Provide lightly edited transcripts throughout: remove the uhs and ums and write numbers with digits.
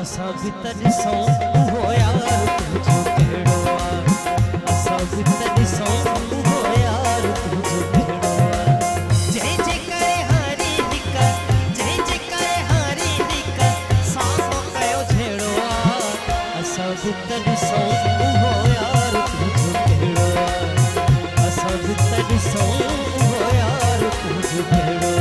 असा भीतर सौ हो यार तुझो केड़ो असा भीतर सौ हो यार तुझो केड़ो जय जय करे हरी दिका जय जय करे हरी दिका सांसो कयो झेड़ो असा भीतर सौ हो यार तुझो केड़ो असा भीतर सौ हो यार तुझो केड़ो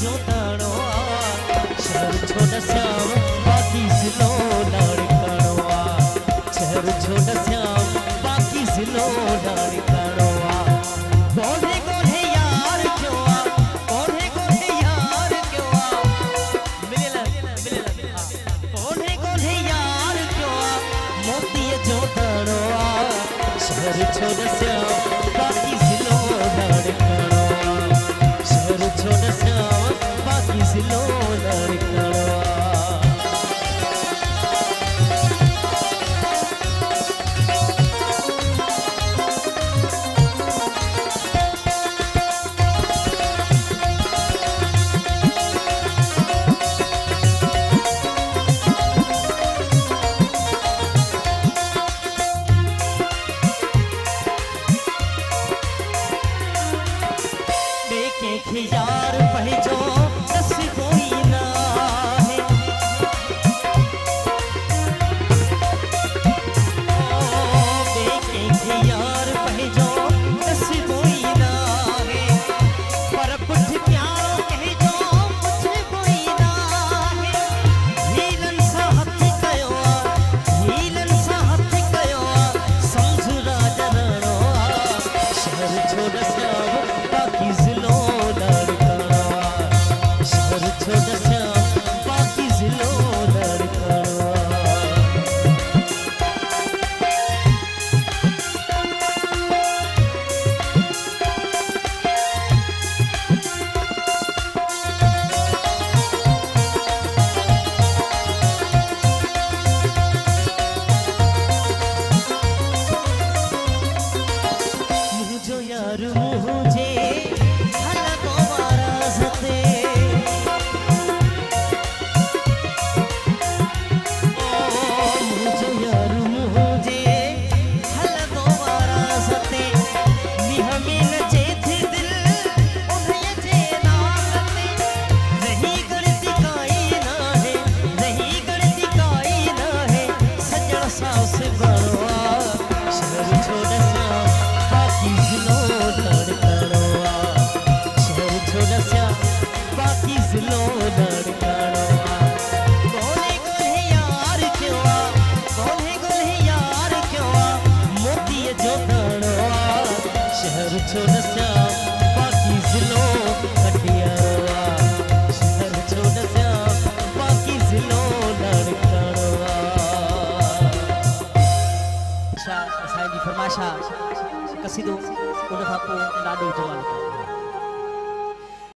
जो ताणो शहर छोड़ श्याम बाकी जिलो लड़काणो शहर छोड़ श्याम बाकी जिलो लड़काणो गोढ़े गोढ़े यार क्यों गोढ़े गोढ़े यार क्यों मिलेला गोढ़े गोढ़े यार क्यों मोती जो ताणो शहर छोड़ श्याम बाकी जिलो लड़काणो शहर छोड़ श्याम जिलो लड़काणो देखे यार पहचो छोड़ श्याम बाकी जिलो खटियावा शहर छोड़ श्याम बाकी जिलो लड़काणो अच्छा असांजी फरमाइश कसीदो उन खां पोइ लाॾो जवान